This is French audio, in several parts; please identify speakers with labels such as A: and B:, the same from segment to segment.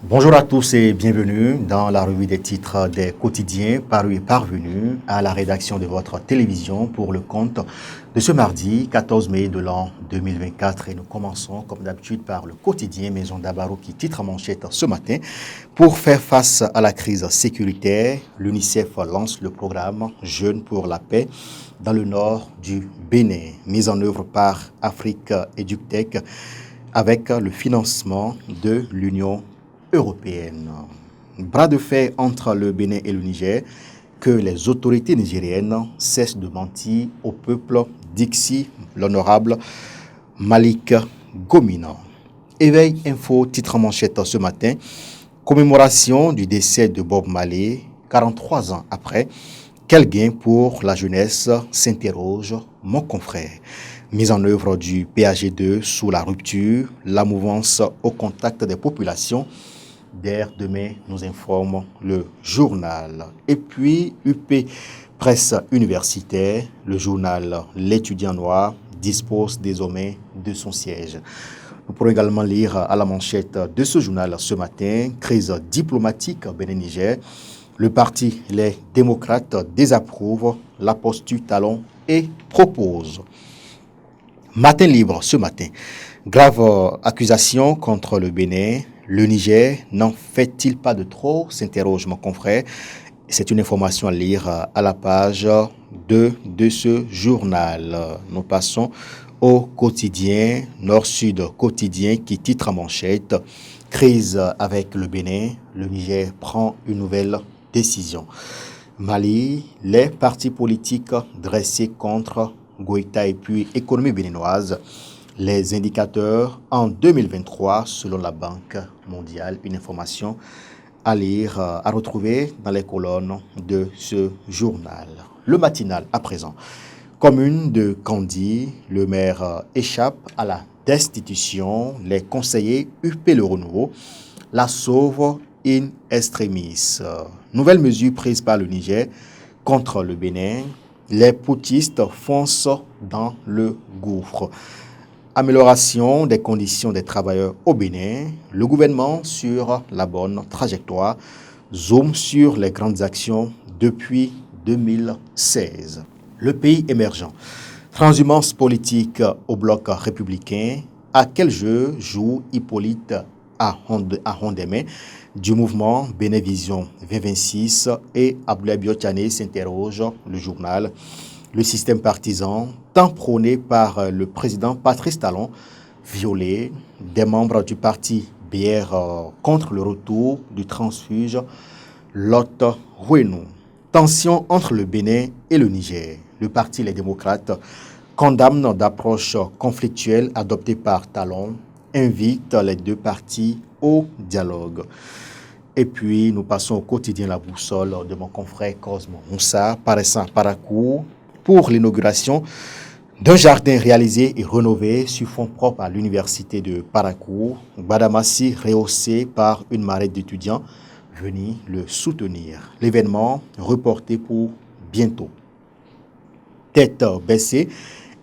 A: Bonjour à tous et bienvenue dans la revue des titres des quotidiens parus et parvenus à la rédaction de votre télévision pour le compte de ce mardi 14 mai de l'an 2024. Et nous commençons comme d'habitude par le quotidien Maison d'Abaro qui titre en manchette ce matin. Pour faire face à la crise sécuritaire, l'UNICEF lance le programme Jeunes pour la paix dans le nord du Bénin, mis en œuvre par Afrique EduTech avec le financement de l'Union européenne. Bras de fer entre le Bénin et le Niger, que les autorités nigériennes cessent de mentir au peuple, d'ici l'honorable Malik Gomina. Éveil Info, titre en manchette ce matin, commémoration du décès de Bob Marley, 43 ans après. Quel gain pour la jeunesse, s'interroge mon confrère. Mise en œuvre du PAG2 sous la rupture, la mouvance au contact des populations. D'air demain, nous informe le journal. Et puis, UP Presse universitaire, le journal L'étudiant noir dispose désormais de son siège. Nous pourrons également lire à la manchette de ce journal ce matin, crise diplomatique Bénin-Niger. Le parti Les démocrates désapprouve la posture Talon et propose. Matin libre ce matin, grave accusation contre le Bénin. Le Niger n'en fait-il pas de trop, s'interroge mon confrère. C'est une information à lire à la page 2 de ce journal. Nous passons au quotidien, Nord-Sud quotidien qui titre en manchette « Crise avec le Bénin, le Niger prend une nouvelle décision ». Mali, les partis politiques dressés contre Goïta et puis économie béninoise. Les indicateurs en 2023 selon la Banque mondiale, une information à lire, à retrouver dans les colonnes de ce journal. Le matinal à présent. Commune de Candy, le maire échappe à la destitution. Les conseillers UP Le Renouveau la sauvent in extremis. Nouvelle mesure prise par le Niger contre le Bénin. Les poutistes foncent dans le gouffre. Amélioration des conditions des travailleurs au Bénin, le gouvernement sur la bonne trajectoire, zoom sur les grandes actions depuis 2016. Le pays émergent, transhumance politique au bloc républicain, à quel jeu joue Hippolyte à Rondemé du mouvement Bénévision 2026 et Abdoulaye Biotiané s'interroge le journal. Le système partisan, tant prôné par le président Patrice Talon, violé, des membres du parti BR contre le retour du transfuge Lot Rouenou. Tension entre le Bénin et le Niger. Le parti Les démocrates condamne d'approche conflictuelle adoptée par Talon, invite les deux partis au dialogue. Et puis, nous passons au quotidien La Boussole de mon confrère Cosmo Moussa, paraissant à Parakou, pour l'inauguration d'un jardin réalisé et rénové sur fonds propres à l'université de Parakou. Badamassi rehaussé par une marée d'étudiants venus le soutenir. L'événement reporté pour bientôt. Tête baissée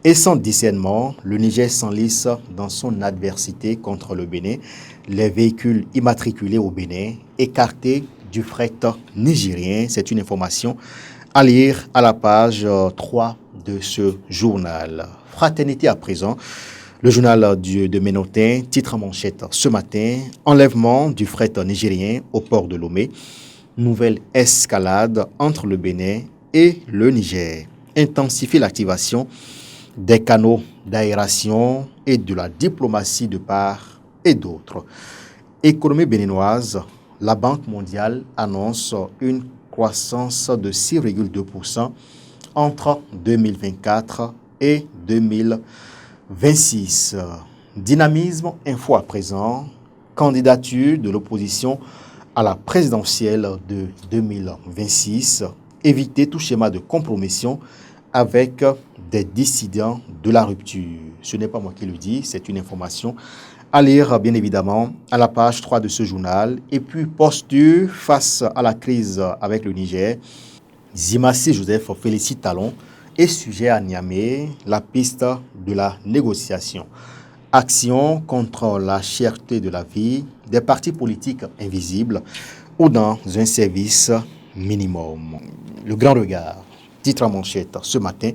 A: et sans discernement, le Niger s'enlise dans son adversité contre le Bénin. Les véhicules immatriculés au Bénin écartés du fret nigérien. C'est une information à lire à la page 3 de ce journal. Fraternité à présent, le journal de Ménotin, titre en manchette ce matin, enlèvement du fret nigérien au port de Lomé, nouvelle escalade entre le Bénin et le Niger, intensifie l'activation des canaux d'aération et de la diplomatie de part et d'autre. Économie béninoise, la Banque mondiale annonce une croissance de 6,2% entre 2024 et 2026. Dynamisme info à présent, candidature de l'opposition à la présidentielle de 2026, éviter tout schéma de compromission avec des dissidents de la rupture. Ce n'est pas moi qui le dis, c'est une information à lire bien évidemment à la page 3 de ce journal. Et puis posture face à la crise avec le Niger. Zimassi Joseph félicite Talon et sujet à Niamey, la piste de la négociation. Action contre la cherté de la vie, des partis politiques invisibles ou dans un service minimum. Le grand regard, titre en manchette ce matin,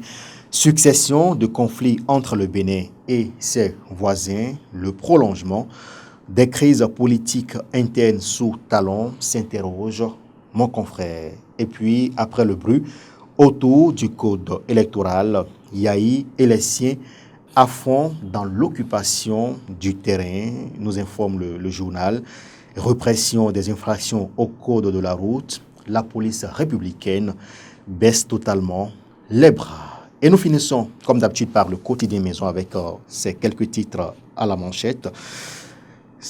A: succession de conflits entre le Bénin et ses voisins, le prolongement des crises politiques internes sous talon, s'interroge mon confrère. Et puis, après le bruit, autour du code électoral, Yahi et les siens à fond dans l'occupation du terrain, nous informe le journal. Répression des infractions au code de la route, la police républicaine baisse totalement les bras. Et nous finissons, comme d'habitude, par le quotidien maison avec ces quelques titres à la manchette.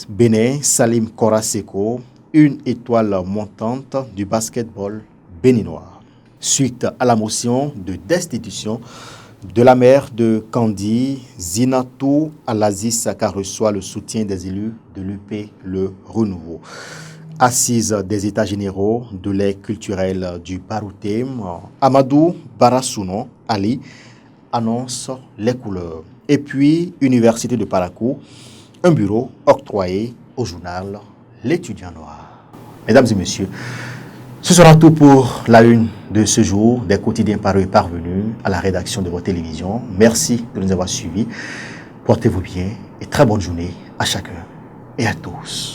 A: Bénin, Salim Koraseko, une étoile montante du basketball béninois. Suite à la motion de destitution de la maire de Kandi, Zinatou Alaziz Saka reçoit le soutien des élus de l'UP Le Renouveau. Assise des États généraux de l'aide culturelle du Baroutem, Amadou Barasounon Ali annonce les couleurs. Et puis, Université de Parakou, un bureau octroyé au journal L'Étudiant Noir. Mesdames et messieurs, ce sera tout pour la une de ce jour des quotidiens parus et parvenus à la rédaction de votre télévision. Merci de nous avoir suivis. Portez-vous bien et très bonne journée à chacun et à tous.